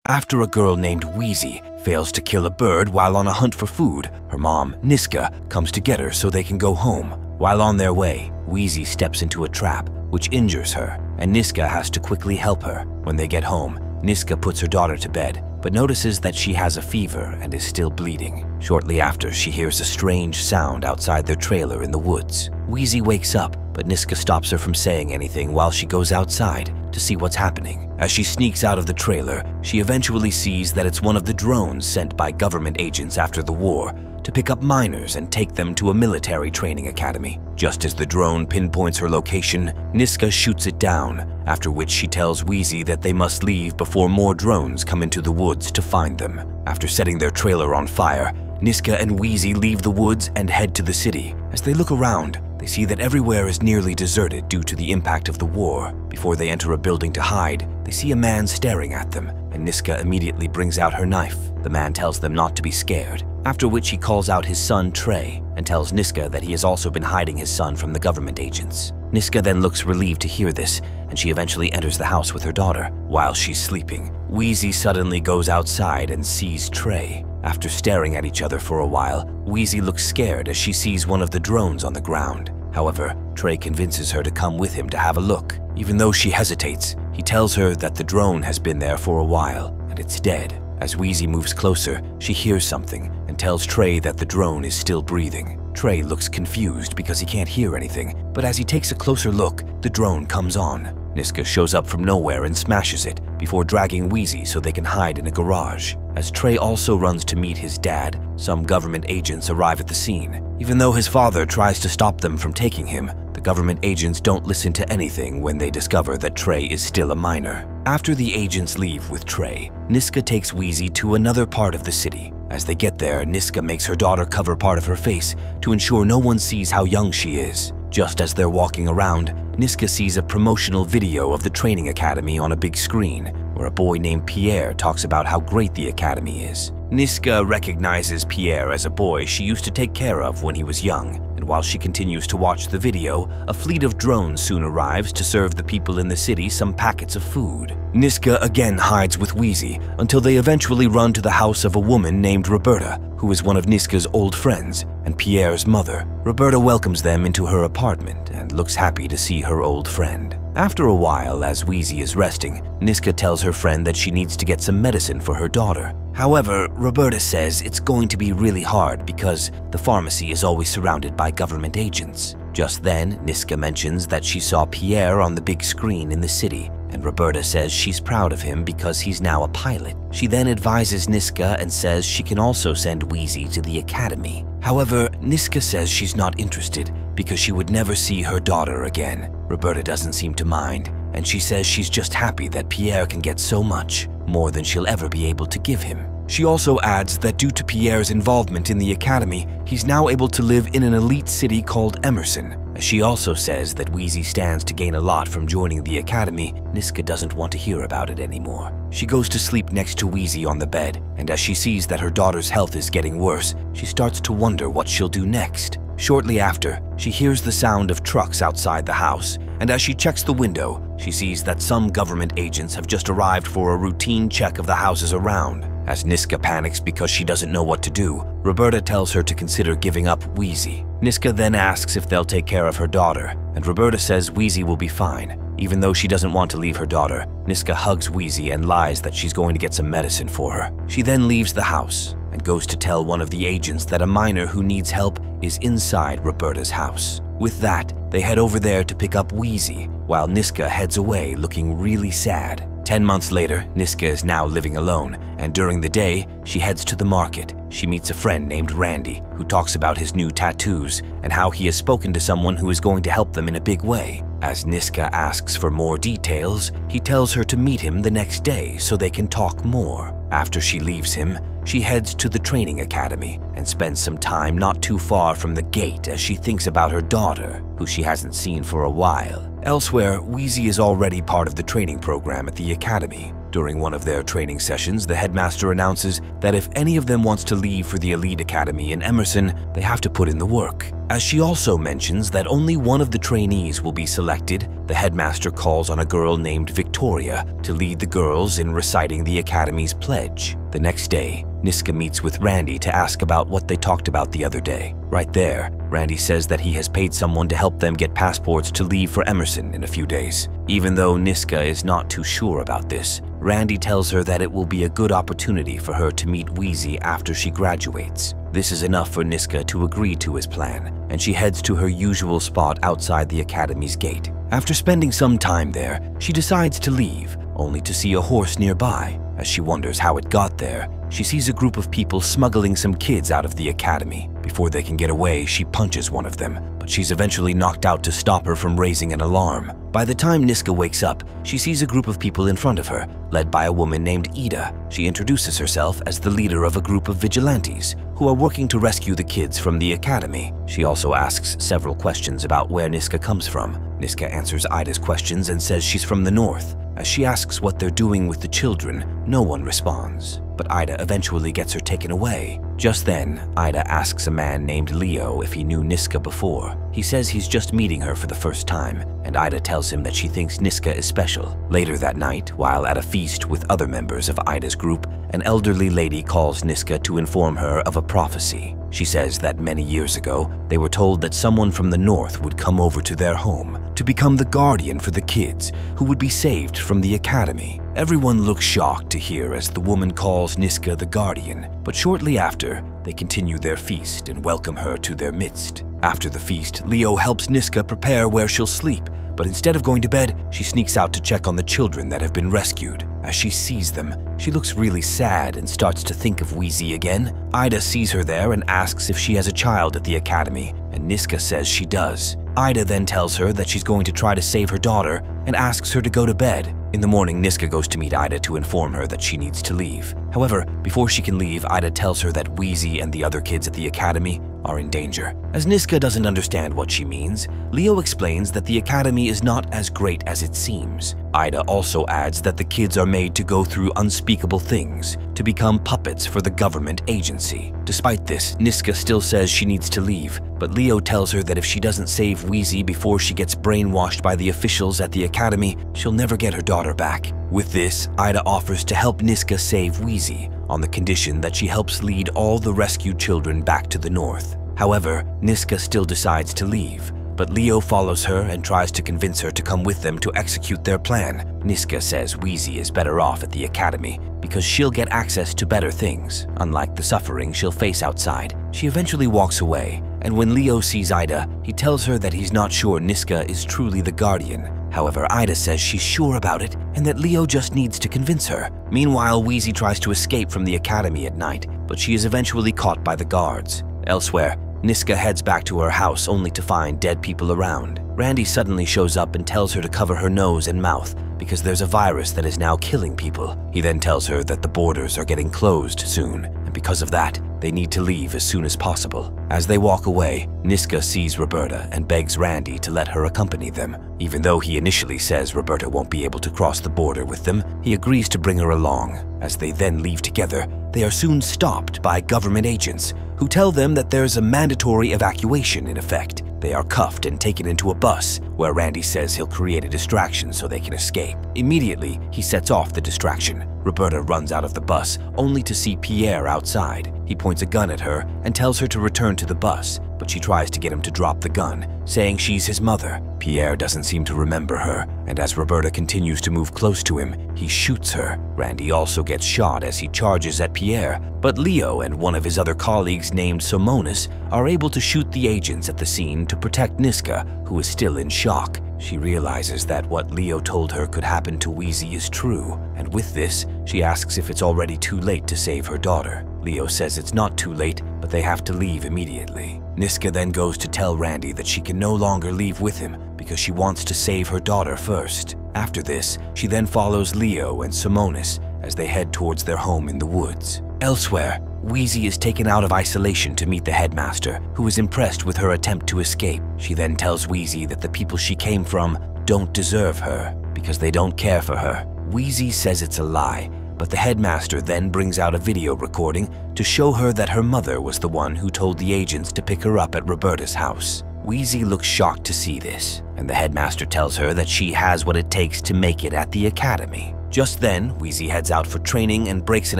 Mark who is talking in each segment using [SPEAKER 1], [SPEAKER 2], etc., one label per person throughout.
[SPEAKER 1] After a girl named Wheezy fails to kill a bird while on a hunt for food, her mom, Niska, comes to get her so they can go home. While on their way, Wheezy steps into a trap, which injures her, and Niska has to quickly help her. When they get home, Niska puts her daughter to bed, but notices that she has a fever and is still bleeding. Shortly after, she hears a strange sound outside their trailer in the woods. Wheezy wakes up, but Niska stops her from saying anything while she goes outside to see what's happening. As she sneaks out of the trailer, she eventually sees that it's one of the drones sent by government agents after the war to pick up miners and take them to a military training academy. Just as the drone pinpoints her location, Niska shoots it down, after which she tells Wheezy that they must leave before more drones come into the woods to find them. After setting their trailer on fire, Niska and Wheezy leave the woods and head to the city. As they look around, they see that everywhere is nearly deserted due to the impact of the war. Before they enter a building to hide, they see a man staring at them, and Niska immediately brings out her knife. The man tells them not to be scared, after which he calls out his son Trey and tells Niska that he has also been hiding his son from the government agents. Niska then looks relieved to hear this, and she eventually enters the house with her daughter. While she's sleeping, Wheezy suddenly goes outside and sees Trey. After staring at each other for a while, Wheezy looks scared as she sees one of the drones on the ground. However, Trey convinces her to come with him to have a look. Even though she hesitates, he tells her that the drone has been there for a while and it's dead. As Wheezy moves closer, she hears something and tells Trey that the drone is still breathing. Trey looks confused because he can't hear anything, but as he takes a closer look, the drone comes on. Niska shows up from nowhere and smashes it before dragging Wheezy so they can hide in a garage. As Trey also runs to meet his dad, some government agents arrive at the scene. Even though his father tries to stop them from taking him, the government agents don't listen to anything when they discover that Trey is still a minor. After the agents leave with Trey, Niska takes Wheezy to another part of the city. As they get there, Niska makes her daughter cover part of her face to ensure no one sees how young she is. Just as they're walking around, Niska sees a promotional video of the training academy on a big screen, where a boy named Pierre talks about how great the academy is. Niska recognizes Pierre as a boy she used to take care of when he was young, and while she continues to watch the video, a fleet of drones soon arrives to serve the people in the city some packets of food. Niska again hides with Wheezy until they eventually run to the house of a woman named Roberta, who is one of Niska's old friends and Pierre's mother. Roberta welcomes them into her apartment and looks happy to see her old friend. After a while, as Wheezy is resting, Niska tells her friend that she needs to get some medicine for her daughter. However, Roberta says it's going to be really hard because the pharmacy is always surrounded by government agents. Just then, Niska mentions that she saw Pierre on the big screen in the city, and Roberta says she's proud of him because he's now a pilot. She then advises Niska and says she can also send Wheezy to the academy. However, Niska says she's not interested because she would never see her daughter again. Roberta doesn't seem to mind, and she says she's just happy that Pierre can get so much, more than she'll ever be able to give him. She also adds that due to Pierre's involvement in the academy, he's now able to live in an elite city called Emerson. As she also says that Wheezy stands to gain a lot from joining the academy, Niska doesn't want to hear about it anymore. She goes to sleep next to Wheezy on the bed, and as she sees that her daughter's health is getting worse, she starts to wonder what she'll do next. Shortly after, she hears the sound of trucks outside the house, and as she checks the window, she sees that some government agents have just arrived for a routine check of the houses around. As Niska panics because she doesn't know what to do, Roberta tells her to consider giving up Wheezy. Niska then asks if they'll take care of her daughter, and Roberta says Wheezy will be fine. Even though she doesn't want to leave her daughter, Niska hugs Wheezy and lies that she's going to get some medicine for her. She then leaves the house and goes to tell one of the agents that a miner who needs help is inside Roberta's house. With that, they head over there to pick up Wheezy, while Niska heads away looking really sad. 10 months later, Niska is now living alone, and during the day, she heads to the market. She meets a friend named Randy, who talks about his new tattoos and how he has spoken to someone who is going to help them in a big way. As Niska asks for more details, he tells her to meet him the next day so they can talk more. After she leaves him, she heads to the training academy and spends some time not too far from the gate as she thinks about her daughter, who she hasn't seen for a while. Elsewhere, Wheezy is already part of the training program at the academy. During one of their training sessions, the headmaster announces that if any of them wants to leave for the elite academy in Emerson, they have to put in the work. As she also mentions that only one of the trainees will be selected, the headmaster calls on a girl named Victoria to lead the girls in reciting the academy's pledge. The next day, Niska meets with Randy to ask about what they talked about the other day. Right there, Randy says that he has paid someone to help them get passports to leave for Emerson in a few days. Even though Niska is not too sure about this, Randy tells her that it will be a good opportunity for her to meet Wheezy after she graduates. This is enough for Niska to agree to his plan, and she heads to her usual spot outside the academy's gate. After spending some time there, she decides to leave, only to see a horse nearby. As she wonders how it got there, she sees a group of people smuggling some kids out of the academy. Before they can get away, she punches one of them, but she's eventually knocked out to stop her from raising an alarm. By the time Niska wakes up, she sees a group of people in front of her, led by a woman named Ida. She introduces herself as the leader of a group of vigilantes who are working to rescue the kids from the academy. She also asks several questions about where Niska comes from. Niska answers Ida's questions and says she's from the north. As she asks what they're doing with the children, no one responds, but Ida eventually gets her taken away. Just then, Ida asks a man named Leo if he knew Niska before. He says he's just meeting her for the first time, and Ida tells him that she thinks Niska is special. Later that night, while at a feast with other members of Ida's group, an elderly lady calls Niska to inform her of a prophecy. She says that many years ago, they were told that someone from the north would come over to their home to become the guardian for the kids who would be saved from the academy. Everyone looks shocked to hear as the woman calls Niska the guardian, but shortly after, they continue their feast and welcome her to their midst. After the feast, Leo helps Niska prepare where she'll sleep, but instead of going to bed, she sneaks out to check on the children that have been rescued. As she sees them, she looks really sad and starts to think of Wheezy again. Ida sees her there and asks if she has a child at the academy, and Niska says she does. Ida then tells her that she's going to try to save her daughter and asks her to go to bed. In the morning, Niska goes to meet Ida to inform her that she needs to leave. However, before she can leave, Ida tells her that Wheezy and the other kids at the academy are in danger. As Niska doesn't understand what she means, Leo explains that the academy is not as great as it seems. Ida also adds that the kids are made to go through unspeakable things, to become puppets for the government agency. Despite this, Niska still says she needs to leave, but Leo tells her that if she doesn't save Wheezy before she gets brainwashed by the officials at the academy, she'll never get her daughter back. With this, Ida offers to help Niska save Wheezy, on the condition that she helps lead all the rescued children back to the north. However, Niska still decides to leave, but Leo follows her and tries to convince her to come with them to execute their plan. Niska says Wheezy is better off at the academy because she'll get access to better things, unlike the suffering she'll face outside. She eventually walks away, and when Leo sees Ida, he tells her that he's not sure Niska is truly the guardian. However, Ida says she's sure about it and that Leo just needs to convince her. Meanwhile, Wheezy tries to escape from the academy at night, but she is eventually caught by the guards. Elsewhere, Niska heads back to her house only to find dead people around. Randy suddenly shows up and tells her to cover her nose and mouth because there's a virus that is now killing people. He then tells her that the borders are getting closed soon, and because of that, they need to leave as soon as possible. As they walk away, Niska sees Roberta and begs Randy to let her accompany them. Even though he initially says Roberta won't be able to cross the border with them, he agrees to bring her along. As they then leave together, they are soon stopped by government agents who tell them that there's a mandatory evacuation in effect. They are cuffed and taken into a bus, where Randy says he'll create a distraction so they can escape. Immediately, he sets off the distraction. Roberta runs out of the bus, only to see Pierre outside. He points a gun at her and tells her to return to the bus, but she tries to get him to drop the gun, saying she's his mother. Pierre doesn't seem to remember her, and as Roberta continues to move close to him, he shoots her. Randy also gets shot as he charges at Pierre, but Leo and one of his other colleagues named Simonis are able to shoot the agents at the scene to protect Niska, who is still in shock. She realizes that what Leo told her could happen to Wheezy is true, and with this, she asks if it's already too late to save her daughter. Leo says it's not too late, but they have to leave immediately. Niska then goes to tell Randy that she can no longer leave with him because she wants to save her daughter first. After this, she then follows Leo and Simonis as they head towards their home in the woods. Elsewhere, Wheezy is taken out of isolation to meet the headmaster, who is impressed with her attempt to escape. She then tells Wheezy that the people she came from don't deserve her because they don't care for her. Wheezy says it's a lie, but the headmaster then brings out a video recording to show her that her mother was the one who told the agents to pick her up at Roberta's house. Wheezy looks shocked to see this, and the headmaster tells her that she has what it takes to make it at the academy. Just then, Wheezy heads out for training and breaks an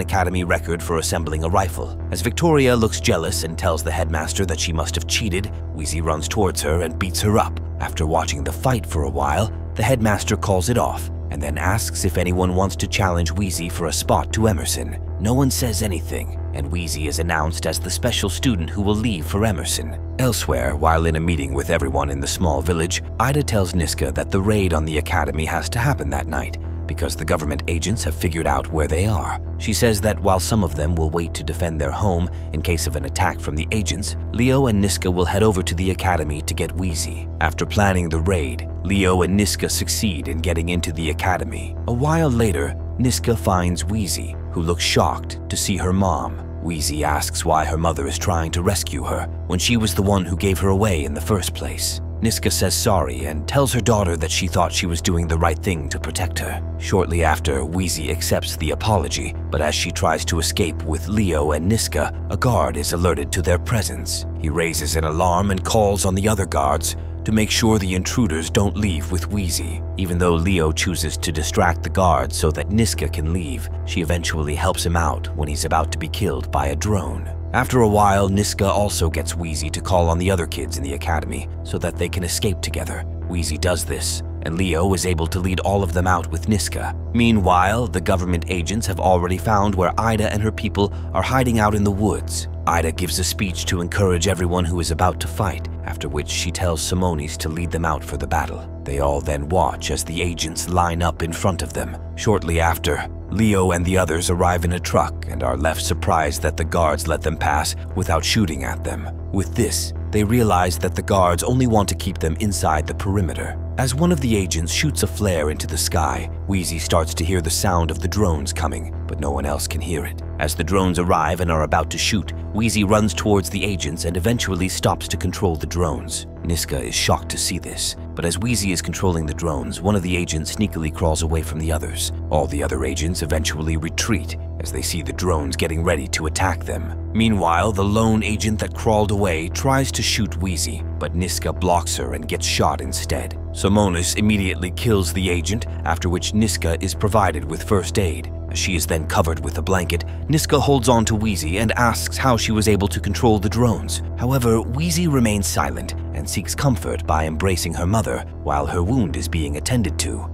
[SPEAKER 1] academy record for assembling a rifle. As Victoria looks jealous and tells the headmaster that she must have cheated, Wheezy runs towards her and beats her up. After watching the fight for a while, the headmaster calls it off and then asks if anyone wants to challenge Wheezy for a spot to Emerson. No one says anything, and Wheezy is announced as the special student who will leave for Emerson. Elsewhere, while in a meeting with everyone in the small village, Ida tells Niska that the raid on the academy has to happen that night because the government agents have figured out where they are. She says that while some of them will wait to defend their home in case of an attack from the agents, Leo and Niska will head over to the academy to get Wheezy. After planning the raid, Leo and Niska succeed in getting into the academy. A while later, Niska finds Wheezy, who looks shocked to see her mom. Wheezy asks why her mother is trying to rescue her when she was the one who gave her away in the first place. Niska says sorry and tells her daughter that she thought she was doing the right thing to protect her. Shortly after, Wheezy accepts the apology, but as she tries to escape with Leo and Niska, a guard is alerted to their presence. He raises an alarm and calls on the other guards to make sure the intruders don't leave with Wheezy. Even though Leo chooses to distract the guards so that Niska can leave, she eventually helps him out when he's about to be killed by a drone. After a while, Niska also gets Wheezy to call on the other kids in the academy so that they can escape together. Wheezy does this, and Leo is able to lead all of them out with Niska. Meanwhile, the government agents have already found where Ida and her people are hiding out in the woods. Ida gives a speech to encourage everyone who is about to fight, after which she tells Simonis to lead them out for the battle. They all then watch as the agents line up in front of them. Shortly after, Leo and the others arrive in a truck and are left surprised that the guards let them pass without shooting at them. With this, they realize that the guards only want to keep them inside the perimeter. As one of the agents shoots a flare into the sky, Wheezy starts to hear the sound of the drones coming, but no one else can hear it. As the drones arrive and are about to shoot, Wheezy runs towards the agents and eventually stops to control the drones. Niska is shocked to see this, but as Wheezy is controlling the drones, one of the agents sneakily crawls away from the others. All the other agents eventually retreat as they see the drones getting ready to attack them. Meanwhile, the lone agent that crawled away tries to shoot Wheezy, but Niska blocks her and gets shot instead. Simonis immediately kills the agent, after which Niska is provided with first aid. As she is then covered with a blanket, Niska holds on to Wheezy and asks how she was able to control the drones. However, Wheezy remains silent and seeks comfort by embracing her mother while her wound is being attended to.